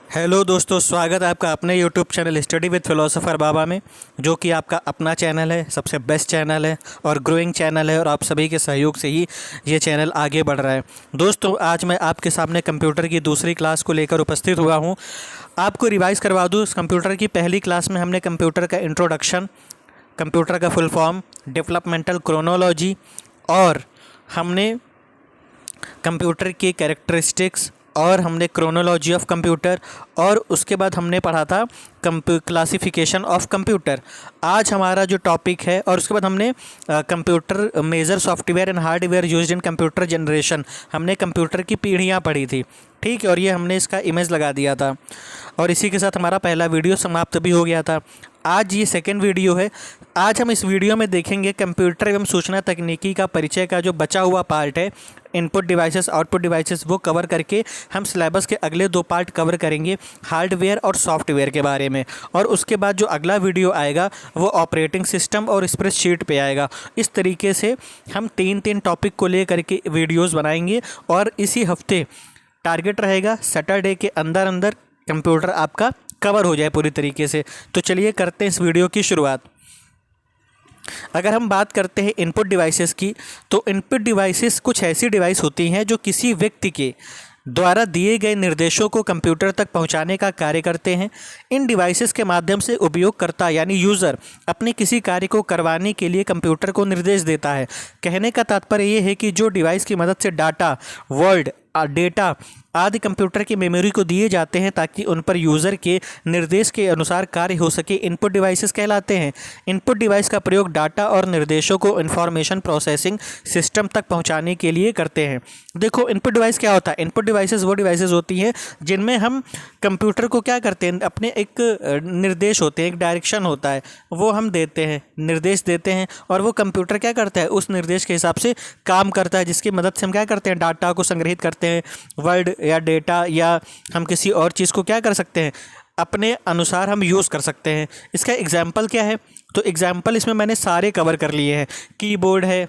Hello दोस्तों, स्वागत है आपका अपने YouTube channel study with philosopher Baba में, जो कि आपका अपना चैनल है, सबसे बेस्ट चैनल है और ग्रोइंग चैनल है। और आप सभी के सहयोग से ही ये चैनल आगे बढ़ रहा है। दोस्तों, आज मैं आपके सामने कंप्यूटर की दूसरी क्लास को लेकर उपस्थित हुआ हूँ। आपको रिवाइज़ करवा दूँ, कंप्यूटर की पहली क्लास में हमने कंप्यूटर का इंट्रोडक्शन, कंप्यूटर का फुल फॉर्म, डेवलपमेंटल क्रोनोलॉजी और हमने कंप्यूटर की कैरेक्टरिस्टिक्स और हमने क्रोनोलॉजी ऑफ कंप्यूटर और उसके बाद हमने पढ़ा था क्लासिफिकेशन ऑफ कंप्यूटर। आज हमारा जो टॉपिक है, और उसके बाद हमने computer major software and hardware used in computer generation, हमने कंप्यूटर की पीढ़ियाँ पढ़ी थी। ठीक है, और ये हमने इसका इमेज लगा दिया था और इसी के साथ हमारा पहला वीडियो समाप्त भी हो गया था। आज ये सेकेंड वीडियो है। आज हम इस वीडियो में देखेंगे कंप्यूटर एवं सूचना तकनीकी का परिचय का जो बचा हुआ पार्ट है, इनपुट डिवाइसेस आउटपुट डिवाइसेस, वो कवर करके हम सिलेबस के अगले दो पार्ट कवर करेंगे, हार्डवेयर और सॉफ्टवेयर के बारे में। और उसके बाद जो अगला वीडियो आएगा वो ऑपरेटिंग सिस्टम और स्प्रेडशीट पे आएगा। इस तरीके से हम तीन तीन टॉपिक को लेकर के वीडियोज़ बनाएंगे और इसी हफ्ते टारगेट रहेगा सैटरडे के अंदर अंदर कंप्यूटर आपका कवर हो जाए पूरी तरीके से। तो चलिए करते हैं इस वीडियो की शुरुआत। अगर हम बात करते हैं इनपुट डिवाइसेस की, तो इनपुट डिवाइसेस कुछ ऐसी डिवाइस होती हैं जो किसी व्यक्ति के द्वारा दिए गए निर्देशों को कंप्यूटर तक पहुंचाने का कार्य करते हैं। इन डिवाइसेस के माध्यम से उपयोगकर्ता यानी यूज़र अपने किसी कार्य को करवाने के लिए कंप्यूटर को निर्देश देता है। कहने का तात्पर्य ये है कि जो डिवाइस की मदद से डाटा, वर्ड, डेटा आदि कंप्यूटर की मेमोरी को दिए जाते हैं ताकि उन पर यूज़र के निर्देश के अनुसार कार्य हो सके, इनपुट डिवाइसेस कहलाते हैं। इनपुट डिवाइस का प्रयोग डाटा और निर्देशों को इंफॉर्मेशन प्रोसेसिंग सिस्टम तक पहुंचाने के लिए करते हैं। देखो, इनपुट डिवाइस क्या होता है? इनपुट डिवाइसेस वो डिवाइसेस होती हैं जिनमें हम कंप्यूटर को क्या करते हैं, अपने एक निर्देश होते हैं, एक डायरेक्शन होता है, वो हम देते हैं, निर्देश देते हैं और वो कंप्यूटर क्या करता है, उस निर्देश के हिसाब से काम करता है, जिसकी मदद से हम क्या करते हैं, डाटा को संग्रहित करते हैं, वर्ड या डेटा या हम किसी और चीज़ को क्या कर सकते हैं, अपने अनुसार हम यूज़ कर सकते हैं। इसका एग्जाम्पल क्या है? तो एग्जाम्पल इसमें मैंने सारे कवर कर लिए हैं। कीबोर्ड है,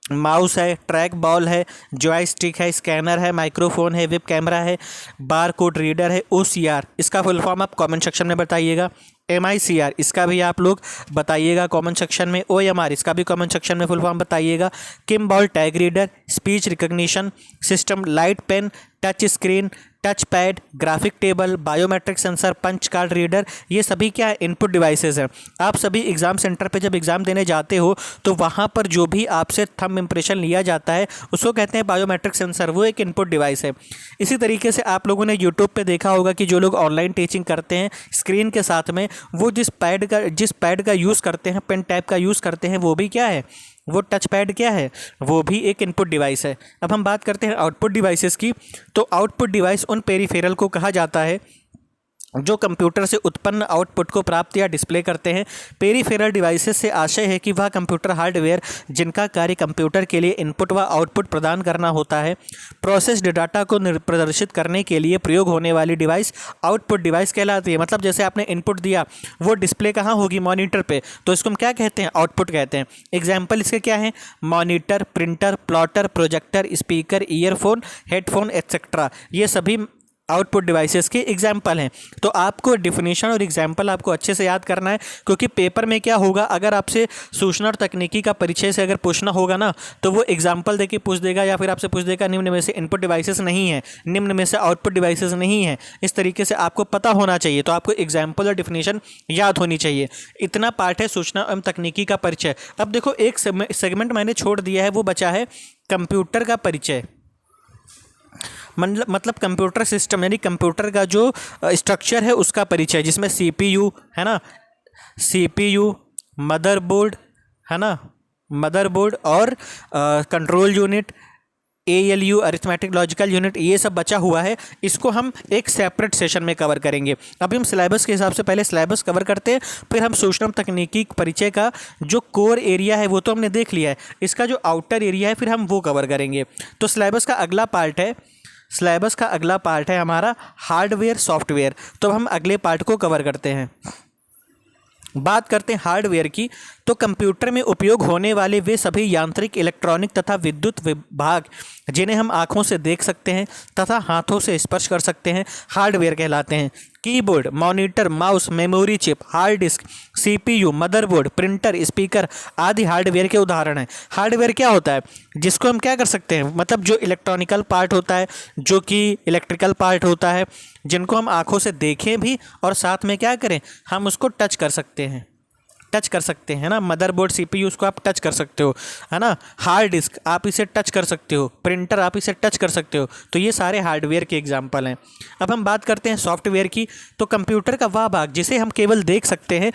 माउस है, ट्रैक बॉल है, जॉयस्टिक है, स्कैनर है, माइक्रोफोन है, वेब कैमरा है, बार कोड रीडर है, OCR, इसका फुल फॉर्म आप कमेंट सेक्शन में बताइएगा। MICR, इसका भी आप लोग बताइएगा कमेंट सेक्शन में। OMR, इसका भी कमेंट सेक्शन में फुल फॉर्म बताइएगा। Kimball tag reader, speech recognition system, light pen, touch screen, touch pad, graphic table, biometric sensor, punch card reader, ये सभी क्या है, इनपुट डिवाइसेस हैं। आप सभी एग्ज़ाम सेंटर पे जब एग्ज़ाम देने जाते हो तो वहाँ पर जो भी आपसे थंब इम्प्रेशन लिया जाता है उसको कहते हैं बायोमेट्रिक सेंसर, वो एक इनपुट डिवाइस है। इसी तरीके से आप लोगों ने यूट्यूब पे देखा होगा कि जो लोग ऑनलाइन टीचिंग करते हैं, स्क्रीन के साथ में वो जिस पैड का यूज़ करते हैं, पेन टैब का यूज़ करते हैं, वो भी क्या है, वो टच पैड क्या है, वो भी एक इनपुट डिवाइस है। अब हम बात करते हैं आउटपुट डिवाइसेस की। तो आउटपुट डिवाइस उन पेरिफेरल को कहा जाता है जो कंप्यूटर से उत्पन्न आउटपुट को प्राप्त या डिस्प्ले करते हैं। पेरिफेरल डिवाइसेस से आशय है कि वह कंप्यूटर हार्डवेयर जिनका कार्य कंप्यूटर के लिए इनपुट व आउटपुट प्रदान करना होता है। प्रोसेस्ड डाटा को प्रदर्शित करने के लिए प्रयोग होने वाली डिवाइस आउटपुट डिवाइस कहलाती है। मतलब जैसे आपने इनपुट दिया, वो डिस्प्ले कहाँ होगी, मॉनिटर पे, तो इसको हम क्या कहते हैं, आउटपुट कहते हैं। एग्जाम्पल इसके क्या है, monitor, printer, plotter, projector, speaker, earphone, headphone etcetera, ये सभी आउटपुट डिवाइसेस के एग्जाम्पल हैं। तो आपको डिफिनीशन और एग्जाम्पल आपको अच्छे से याद करना है, क्योंकि पेपर में क्या होगा, अगर आपसे सूचना और तकनीकी का परिचय से अगर पूछना होगा ना, तो वो एग्जाम्पल देके पूछ देगा या फिर आपसे पूछ देगा निम्न में से इनपुट डिवाइसेस नहीं है, निम्न में से आउटपुट डिवाइसेस नहीं है। इस तरीके से आपको पता होना चाहिए। तो आपको एग्जाम्पल और डिफिनीशन याद होनी चाहिए। इतना पार्ट है सूचना एवं तकनीकी का परिचय। अब देखो, एक सेगमेंट मैंने छोड़ दिया है, वो बचा है कंप्यूटर का परिचय। मतलब कंप्यूटर सिस्टम यानी कंप्यूटर का जो स्ट्रक्चर है उसका परिचय, जिसमें CPU है ना, CPU, मदरबोर्ड है ना, मदरबोर्ड और control unit, ALU arithmetic logical unit, ये सब बचा हुआ है। इसको हम एक सेपरेट सेशन में कवर करेंगे। अभी हम सिलेबस के हिसाब से पहले सिलेबस कवर करते हैं, फिर हम सूचना तकनीकी परिचय का जो कोर एरिया है वो तो हमने देख लिया है, इसका जो आउटर एरिया है फिर हम वो कवर करेंगे। तो सिलेबस का अगला पार्ट है हमारा हार्डवेयर सॉफ्टवेयर। तो हम अगले पार्ट को कवर करते हैं। बात करते हैं हार्डवेयर की, तो कंप्यूटर में उपयोग होने वाले वे सभी यांत्रिक, इलेक्ट्रॉनिक तथा विद्युत विभाग जिन्हें हम आँखों से देख सकते हैं तथा हाथों से स्पर्श कर सकते हैं, हार्डवेयर कहलाते हैं। Keyboard, monitor, mouse, memory chip, hard disk, CPU, motherboard, printer, speaker आदि हार्डवेयर के उदाहरण हैं। हार्डवेयर क्या होता है? जिसको हम क्या कर सकते हैं, मतलब जो इलेक्ट्रॉनिकल पार्ट होता है, जो कि इलेक्ट्रिकल पार्ट होता है, जिनको हम आँखों से देखें भी और साथ में क्या करें, हम उसको टच कर सकते हैं, टच कर सकते हैं ना। मदरबोर्ड, सीपीयू उसको आप टच कर सकते हो, है ना। हार्ड डिस्क आप इसे टच कर सकते हो, प्रिंटर आप इसे टच कर सकते हो। तो ये सारे हार्डवेयर के एग्जांपल हैं। अब हम बात करते हैं सॉफ्टवेयर की। तो कंप्यूटर का वह भाग जिसे हम केवल देख सकते हैं,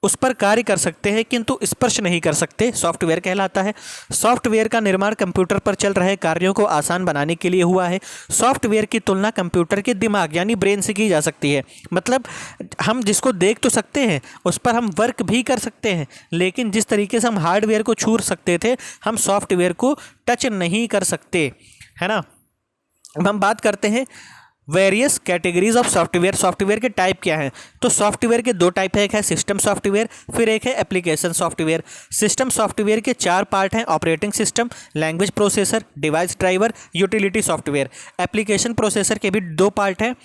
उस पर कार्य कर सकते हैं किंतु स्पर्श नहीं कर सकते, सॉफ्टवेयर कहलाता है। सॉफ्टवेयर का निर्माण कंप्यूटर पर चल रहे कार्यों को आसान बनाने के लिए हुआ है। सॉफ्टवेयर की तुलना कंप्यूटर के दिमाग यानी ब्रेन से की जा सकती है। मतलब हम जिसको देख तो सकते हैं, उस पर हम वर्क भी कर सकते हैं, लेकिन जिस तरीके से हम हार्डवेयर को छू सकते थे, हम सॉफ्टवेयर को टच नहीं कर सकते, है ना। अब हम बात करते हैं various categories of software. Software के टाइप क्या हैं? तो सॉफ्टवेयर के दो टाइप है, एक है सिस्टम सॉफ्टवेयर, फिर एक है एप्लीकेशन सॉफ्टवेयर। सिस्टम सॉफ्टवेयर के चार पार्ट हैं: operating system, language processor, device driver, utility software. Application processor के भी दो पार्ट हैं,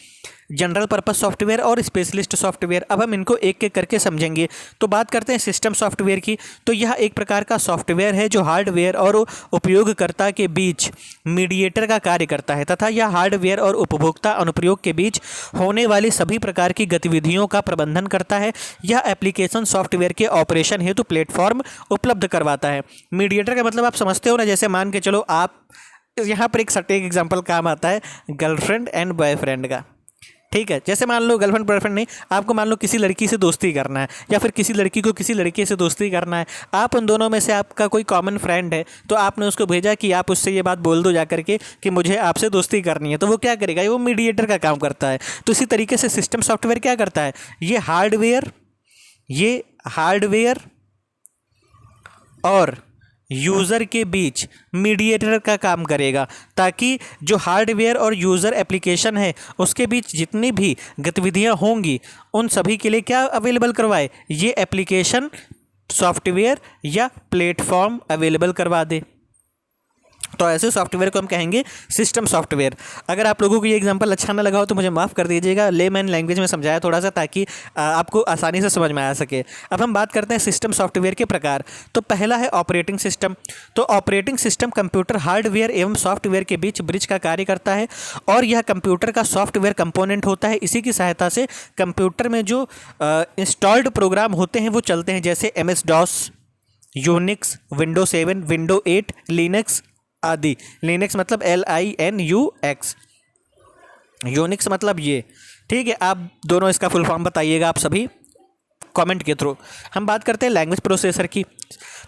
जनरल पर्पस सॉफ्टवेयर और स्पेशलिस्ट सॉफ्टवेयर। अब हम इनको एक एक करके समझेंगे। तो बात करते हैं सिस्टम सॉफ्टवेयर की। तो यह एक प्रकार का सॉफ्टवेयर है जो हार्डवेयर और उपयोगकर्ता के बीच मीडिएटर का कार्य करता है तथा यह हार्डवेयर और उपभोक्ता अनुप्रयोग के बीच होने वाली सभी प्रकार की गतिविधियों का प्रबंधन करता है। यह एप्लीकेशन सॉफ्टवेयर के ऑपरेशन हेतु प्लेटफॉर्म उपलब्ध करवाता है। मीडिएटर का मतलब आप समझते हो ना, जैसे मान के चलो आप यहाँ पर एक सटीक एग्जाम्पल काम आता है गर्लफ्रेंड एंड बॉयफ्रेंड का। ठीक है, जैसे मान लो गर्लफ्रेंड बॉयफ्रेंड नहीं, आपको मान लो किसी लड़की से दोस्ती करना है या फिर किसी लड़की को किसी लड़के से दोस्ती करना है। आप उन दोनों में से आपका कोई कॉमन फ्रेंड है, तो आपने उसको भेजा कि आप उससे ये बात बोल दो जा करके कि मुझे आपसे दोस्ती करनी है। तो वो क्या करेगा? वो मीडिएटर का काम करता है। तो इसी तरीके से सिस्टम सॉफ्टवेयर क्या करता है? ये हार्डवेयर और यूज़र के बीच मीडिएटर का काम करेगा, ताकि जो हार्डवेयर और यूज़र एप्लीकेशन है उसके बीच जितनी भी गतिविधियां होंगी उन सभी के लिए क्या अवेलेबल करवाए? ये एप्लीकेशन सॉफ्टवेयर या प्लेटफॉर्म अवेलेबल करवा दे। तो ऐसे सॉफ्टवेयर को हम कहेंगे सिस्टम सॉफ्टवेयर। अगर आप लोगों को ये एग्जांपल अच्छा ना लगा हो तो मुझे माफ़ कर दीजिएगा, लेमैन लैंग्वेज में समझाया थोड़ा सा ताकि आपको आसानी से समझ में आ सके। अब हम बात करते हैं सिस्टम सॉफ्टवेयर के प्रकार। तो पहला है ऑपरेटिंग सिस्टम। तो ऑपरेटिंग सिस्टम कंप्यूटर हार्डवेयर एवं सॉफ्टवेयर के बीच ब्रिज का कार्य करता है और यह कंप्यूटर का सॉफ्टवेयर कंपोनेंट होता है। इसी की सहायता से कंप्यूटर में जो इंस्टॉल्ड प्रोग्राम होते हैं वो चलते हैं, जैसे MS-DOS, Unix, window 7, window 8, Linux आदि। लिनक्स मतलब LINUX, यूनिक्स मतलब ये। ठीक है, आप दोनों इसका फुल फॉर्म बताइएगा आप सभी कमेंट के थ्रू। हम बात करते हैं लैंग्वेज प्रोसेसर की।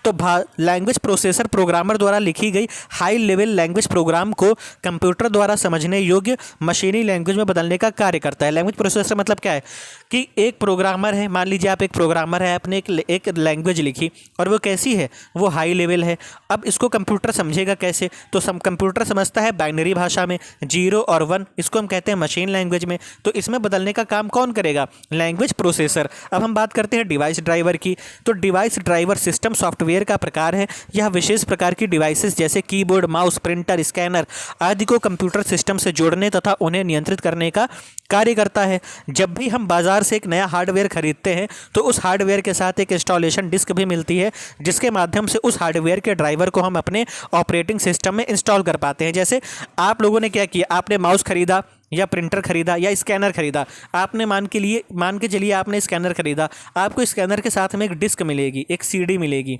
तो लैंग्वेज प्रोसेसर प्रोग्रामर द्वारा लिखी गई हाई लेवल लैंग्वेज प्रोग्राम को कंप्यूटर द्वारा समझने योग्य मशीनी लैंग्वेज में बदलने का कार्य करता है। लैंग्वेज प्रोसेसर मतलब क्या है कि एक प्रोग्रामर है, मान लीजिए आप एक प्रोग्रामर है, आपने एक लैंग्वेज लिखी और वो कैसी है? वो हाई लेवल है। अब इसको कंप्यूटर समझेगा कैसे? तो कंप्यूटर समझता है बाइनरी भाषा में, 0 और 1, इसको हम कहते हैं मशीन लैंग्वेज में। तो इसमें बदलने का काम कौन करेगा? Language processor. अब हम बात करते हैं डिवाइस ड्राइवर की। तो डिवाइस ड्राइवर सिस्टम सॉफ्टवेयर का प्रकार है। यह विशेष प्रकार की डिवाइसेस जैसे कीबोर्ड, माउस, प्रिंटर, स्कैनर आदि को कंप्यूटर सिस्टम से जोड़ने तथा उन्हें नियंत्रित करने का कार्य करता है। जब भी हम बाजार से एक नया हार्डवेयर खरीदते हैं तो उस हार्डवेयर के साथ एक इंस्टॉलेशन डिस्क भी मिलती है, जिसके माध्यम से उस हार्डवेयर के ड्राइवर को हम अपने ऑपरेटिंग सिस्टम में इंस्टॉल कर पाते हैं। जैसे आप लोगों ने क्या किया, आपने माउस खरीदा या प्रिंटर खरीदा या स्कैनर खरीदा। आपने मान के चलिए आपने स्कैनर खरीदा, आपको स्कैनर के साथ में एक डिस्क मिलेगी, एक CD मिलेगी।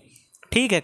ठीक है,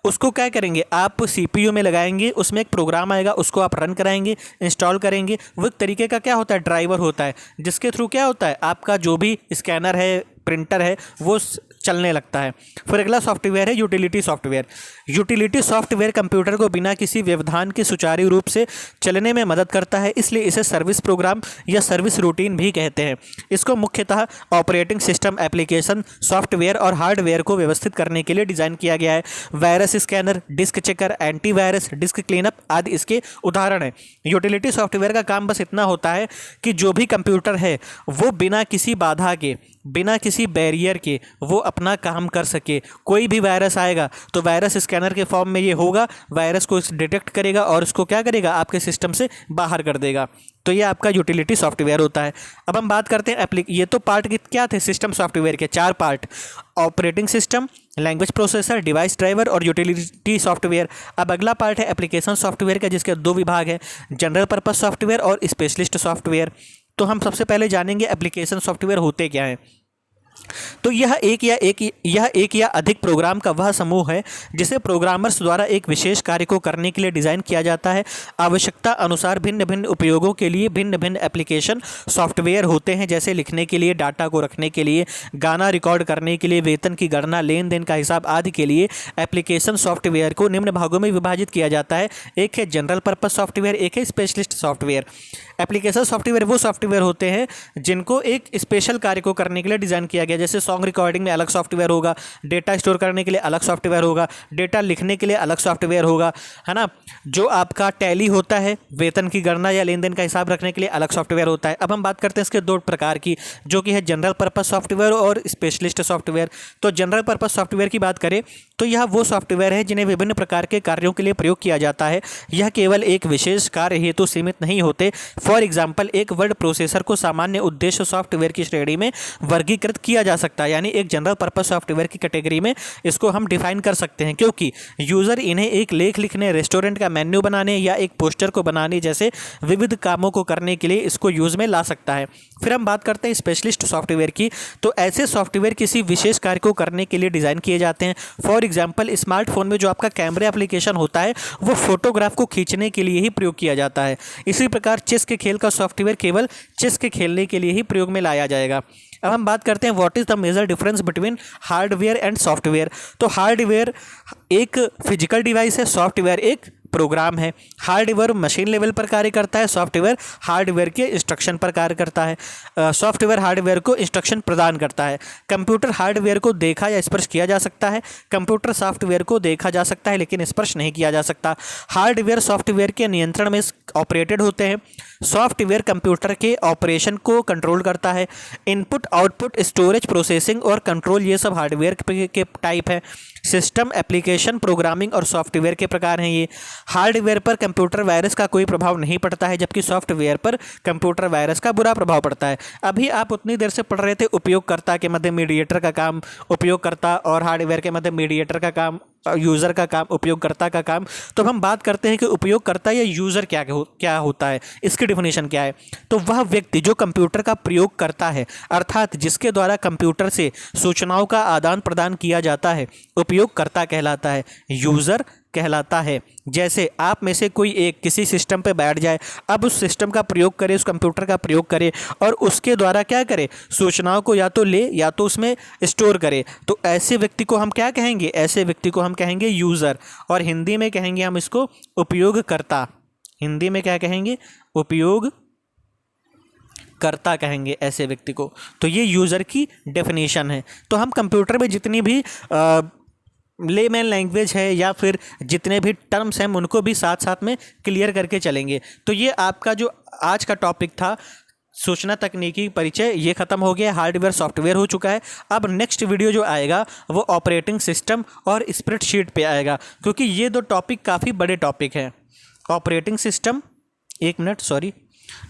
उसको क्या करेंगे? आप CPU में लगाएंगे, उसमें एक प्रोग्राम आएगा, उसको आप रन कराएंगे, इंस्टॉल करेंगे। वो एक तरीके का क्या होता है? ड्राइवर होता है, जिसके थ्रू क्या होता है? आपका जो भी स्कैनर है, प्रिंटर है, वो चलने लगता है। फिर अगला सॉफ्टवेयर है utility software. Utility software computer को बिना किसी व्यवधान के सुचारू रूप से चलने में मदद करता है, इसलिए इसे सर्विस प्रोग्राम या सर्विस रूटीन भी कहते हैं। इसको मुख्यतः ऑपरेटिंग सिस्टम, एप्लीकेशन, सॉफ्टवेयर और हार्डवेयर को व्यवस्थित करने के लिए डिज़ाइन किया गया है। Virus scanner, disk checker, antivirus, disk cleanup आदि इसके उदाहरण हैं। यूटिलिटी सॉफ्टवेयर का काम बस इतना होता है कि जो भी कंप्यूटर है वो बिना किसी बाधा के, बिना किसी बैरियर के वो अपना काम कर सके। कोई भी वायरस आएगा तो वायरस स्कैनर के फॉर्म में ये होगा, वायरस को डिटेक्ट करेगा और उसको क्या करेगा, आपके सिस्टम से बाहर कर देगा। तो ये आपका यूटिलिटी सॉफ्टवेयर होता है। अब हम बात करते हैं ये तो पार्ट क्या थे सिस्टम सॉफ्टवेयर के, 4 part: operating system, language processor, device driver और यूटिलिटी सॉफ्टवेयर। अब अगला पार्ट है एप्लीकेशन सॉफ्टवेयर का, जिसके 2 विभाग हैं, जनरल पर्पस सॉफ्टवेयर और स्पेशलिस्ट सॉफ्टवेयर। तो हम सबसे पहले जानेंगे एप्लीकेशन सॉफ्टवेयर होते क्या हैं। तो यह एक या अधिक प्रोग्राम का वह समूह है जिसे प्रोग्रामर्स द्वारा एक विशेष कार्य को करने के लिए डिज़ाइन किया जाता है। आवश्यकता अनुसार भिन्न भिन्न उपयोगों के लिए भिन्न भिन्न एप्लीकेशन सॉफ्टवेयर होते हैं, जैसे लिखने के लिए, डाटा को रखने के लिए, गाना रिकॉर्ड करने के लिए, वेतन की गणना, लेन देन का हिसाब आदि के लिए। एप्लीकेशन सॉफ्टवेयर को निम्न भागों में विभाजित किया जाता है। एक है जनरल पर्पस सॉफ्टवेयर, एक है स्पेशलिस्ट सॉफ्टवेयर। एप्लीकेशन सॉफ्टवेयर वो सॉफ्टवेयर होते हैं जिनको एक स्पेशल कार्य को करने के लिए डिज़ाइन किया गया, जैसे सॉन्ग रिकॉर्डिंग में अलग सॉफ्टवेयर होगा, डेटा स्टोर करने के लिए अलग सॉफ्टवेयर होगा, डेटा लिखने के लिए अलग सॉफ्टवेयर होगा, है ना। जो आपका टैली होता है, वेतन की गणना या लेन देन का हिसाब रखने के लिए अलग सॉफ्टवेयर होता है। अब हम बात करते हैं इसके 2 प्रकार की, जो कि है जनरल पर्पस सॉफ्टवेयर और स्पेशलिस्ट सॉफ्टवेयर। तो जनरल पर्पस सॉफ्टवेयर की बात करें तो यह वो सॉफ्टवेयर है जिन्हें विभिन्न प्रकार के कार्यों के लिए प्रयोग किया जाता है। यह केवल एक विशेष कार्य हेतु सीमित नहीं होते। फॉर एग्जाम्पल, एक वर्ड प्रोसेसर को सामान्य उद्देश्य सॉफ्टवेयर की श्रेणी में वर्गीकृत किया जा सकता है, यानी एक जनरल पर्पस सॉफ्टवेयर की कैटेगरी में इसको हम डिफाइन कर सकते हैं, क्योंकि यूज़र इन्हें एक लेख लिखने, रेस्टोरेंट का मेन्यू बनाने या एक पोस्टर को बनाने जैसे विविध कामों को करने के लिए इसको यूज़ में ला सकता है। फिर हम बात करते हैं स्पेशलिस्ट सॉफ्टवेयर की। तो ऐसे सॉफ्टवेयर किसी विशेष कार्य को करने के लिए डिज़ाइन किए जाते हैं। फॉर एग्जाम्पल, स्मार्टफोन में जो आपका कैमरा एप्लीकेशन होता है वो फोटोग्राफ को खींचने के लिए ही प्रयोग किया जाता है। इसी प्रकार चेस के खेल का सॉफ्टवेयर केवल चेस के खेलने के लिए ही प्रयोग में लाया जाएगा। अब हम बात करते हैं what is the major difference between hardware and software. तो हार्डवेयर एक फिजिकल डिवाइस है, सॉफ्टवेयर एक प्रोग्राम है। हार्डवेयर मशीन लेवल पर कार्य करता है, सॉफ्टवेयर हार्डवेयर के इंस्ट्रक्शन पर कार्य करता है। सॉफ्टवेयर हार्डवेयर को इंस्ट्रक्शन प्रदान करता है। कंप्यूटर हार्डवेयर को देखा या स्पर्श किया जा सकता है, कंप्यूटर सॉफ्टवेयर को देखा जा सकता है लेकिन स्पर्श नहीं किया जा सकता। हार्डवेयर सॉफ्टवेयर के नियंत्रण में ऑपरेटेड होते हैं। सॉफ्टवेयर कंप्यूटर के ऑपरेशन को कंट्रोल करता है। इनपुट, आउटपुट, स्टोरेज, प्रोसेसिंग और कंट्रोल, ये सब हार्डवेयर के टाइप है। सिस्टम, एप्लीकेशन, प्रोग्रामिंग और सॉफ्टवेयर के प्रकार हैं ये। हार्डवेयर पर कंप्यूटर वायरस का कोई प्रभाव नहीं पड़ता है, जबकि सॉफ्टवेयर पर कंप्यूटर वायरस का बुरा प्रभाव पड़ता है। अभी आप उतनी देर से पढ़ रहे थे उपयोगकर्ता के मध्य मीडिएटर का काम, उपयोगकर्ता और हार्डवेयर के मध्य मीडिएटर का काम, यूज़र का काम, उपयोगकर्ता का काम। तो हम बात करते हैं कि उपयोगकर्ता या यूज़र क्या होता है, इसकी डिफिनेशन क्या है। तो वह व्यक्ति जो कंप्यूटर का प्रयोग करता है, अर्थात जिसके द्वारा कंप्यूटर से सूचनाओं का आदान प्रदान किया जाता है, उपयोगकर्ता कहलाता है, यूज़र कहलाता है। जैसे आप में से कोई एक किसी सिस्टम पे बैठ जाए, अब उस सिस्टम का प्रयोग करे, उस कंप्यूटर का प्रयोग करे और उसके द्वारा क्या करे, सूचनाओं को या तो ले या तो उसमें स्टोर करे, तो ऐसे व्यक्ति को हम क्या कहेंगे, ऐसे व्यक्ति को हम कहेंगे यूज़र। और हिंदी में कहेंगे हम इसको उपयोगकर्ता। हिंदी में क्या कहेंगे, उपयोगकर्ता कहेंगे ऐसे व्यक्ति को। तो ये यूज़र की डेफिनेशन है। तो हम कंप्यूटर में जितनी भी लेमैन लैंग्वेज है या फिर जितने भी टर्म्स हैं उनको भी साथ साथ में क्लियर करके चलेंगे। तो ये आपका जो आज का टॉपिक था सूचना तकनीकी परिचय, ये ख़त्म हो गया। हार्डवेयर सॉफ्टवेयर हो चुका है। अब नेक्स्ट वीडियो जो आएगा वो ऑपरेटिंग सिस्टम और स्प्रेडशीट पे आएगा, क्योंकि ये 2 टॉपिक काफ़ी बड़े टॉपिक हैं। ऑपरेटिंग सिस्टम, एक मिनट सॉरी,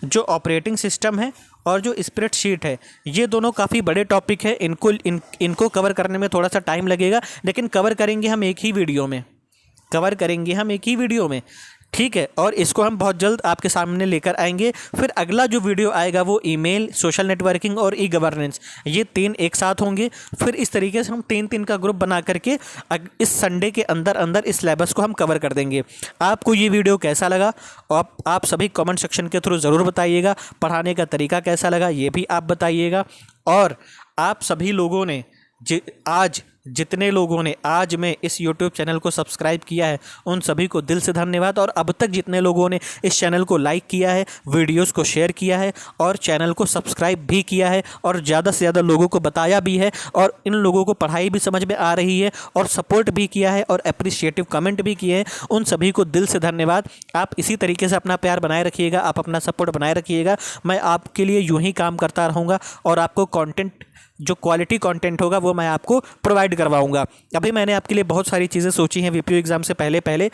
जो ऑपरेटिंग सिस्टम है और जो स्प्रेडशीट है, ये दोनों काफ़ी बड़े टॉपिक है। इनको कवर करने में थोड़ा सा टाइम लगेगा, लेकिन कवर करेंगे हम एक ही वीडियो में, ठीक है। और इसको हम बहुत जल्द आपके सामने लेकर आएंगे। फिर अगला जो वीडियो आएगा वो ईमेल, सोशल नेटवर्किंग और ई गवर्नेंस, ये 3 एक साथ होंगे। फिर इस तरीके से हम 3-3 का ग्रुप बना करके इस संडे के अंदर इस सिलेबस को हम कवर कर देंगे। आपको ये वीडियो कैसा लगा आप सभी कमेंट सेक्शन के थ्रू ज़रूर बताइएगा। पढ़ाने का तरीका कैसा लगा ये भी आप बताइएगा। और आप सभी लोगों ने आज जितने लोगों ने आज में इस YouTube चैनल को सब्सक्राइब किया है उन सभी को दिल से धन्यवाद। और अब तक जितने लोगों ने इस चैनल को लाइक किया है, वीडियोस को शेयर किया है और चैनल को सब्सक्राइब भी किया है और ज़्यादा से ज़्यादा लोगों को बताया भी है और इन लोगों को पढ़ाई भी समझ में आ रही है और सपोर्ट भी किया है और अप्रिशिएटिव कमेंट भी किए हैं, उन सभी को दिल से धन्यवाद। आप इसी तरीके से अपना प्यार बनाए रखिएगा, आप अपना सपोर्ट बनाए रखिएगा। मैं आपके लिए यूं ही काम करता रहूँगा और आपको कंटेंट, जो क्वालिटी कंटेंट होगा वो मैं आपको प्रोवाइड करवाऊंगा। अभी मैंने आपके लिए बहुत सारी चीज़ें सोची हैं वीपीयू एग्ज़ाम से पहले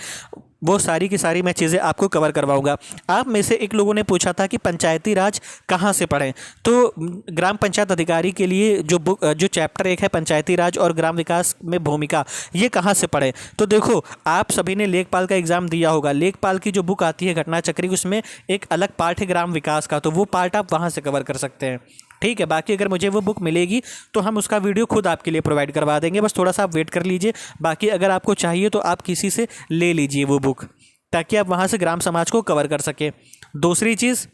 वो सारी की सारी मैं चीज़ें आपको कवर करवाऊंगा। आप में से एक लोगों ने पूछा था कि पंचायती राज कहाँ से पढ़ें, तो ग्राम पंचायत अधिकारी के लिए जो चैप्टर 1 है पंचायती राज और ग्राम विकास में भूमिका, ये कहाँ से पढ़ें। तो देखो, आप सभी ने लेखपाल का एग्ज़ाम दिया होगा। लेखपाल की जो बुक आती है घटना चक्री, उसमें एक अलग पार्ट है ग्राम विकास का, तो वो पार्ट आप वहाँ से कवर कर सकते हैं। ठीक है, बाकी अगर मुझे वो बुक मिलेगी तो हम उसका वीडियो खुद आपके लिए प्रोवाइड करवा देंगे, बस थोड़ा सा आप वेट कर लीजिए। बाकी अगर आपको चाहिए तो आप किसी से ले लीजिए वो बुक, ताकि आप वहाँ से ग्राम समाज को कवर कर सकें। दूसरी चीज़,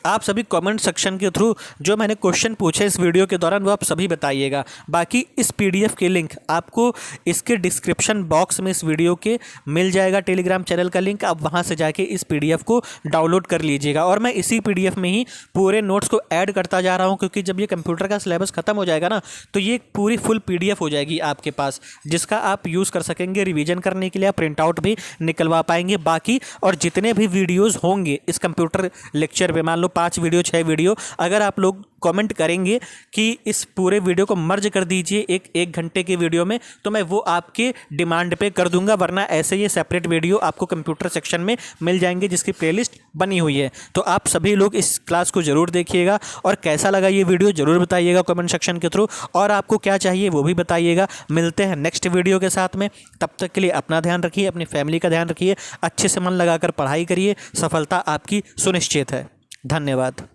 आप सभी कमेंट सेक्शन के थ्रू जो मैंने क्वेश्चन पूछे इस वीडियो के दौरान वो आप सभी बताइएगा। बाकी इस पीडीएफ के लिंक आपको इसके डिस्क्रिप्शन बॉक्स में इस वीडियो के मिल जाएगा, टेलीग्राम चैनल का लिंक, आप वहां से जाके इस पीडीएफ को डाउनलोड कर लीजिएगा। और मैं इसी पीडीएफ में ही पूरे नोट्स को ऐड करता जा रहा हूं, क्योंकि जब ये कंप्यूटर का सिलेबस खत्म हो जाएगा ना, तो ये पूरी फुल पीडीएफ हो जाएगी आपके पास, जिसका आप यूज़ कर सकेंगे रिविजन करने के लिए, आप प्रिंट आउट भी निकलवा पाएंगे। बाकी और जितने भी वीडियोज़ होंगे इस कंप्यूटर लेक्चर में, मान लो 5 वीडियो 6 वीडियो, अगर आप लोग कमेंट करेंगे कि इस पूरे वीडियो को मर्ज कर दीजिए एक घंटे के वीडियो में, तो मैं वो आपके डिमांड पे कर दूंगा, वरना ऐसे ये सेपरेट वीडियो आपको कंप्यूटर सेक्शन में मिल जाएंगे जिसकी प्लेलिस्ट बनी हुई है। तो आप सभी लोग इस क्लास को ज़रूर देखिएगा और कैसा लगा ये वीडियो ज़रूर बताइएगा कमेंट सेक्शन के थ्रू, और आपको क्या चाहिए वो भी बताइएगा। मिलते हैं नेक्स्ट वीडियो के साथ में, तब तक के लिए अपना ध्यान रखिए, अपनी फैमिली का ध्यान रखिए, अच्छे से मन लगाकर पढ़ाई करिए, सफलता आपकी सुनिश्चित है। धन्यवाद।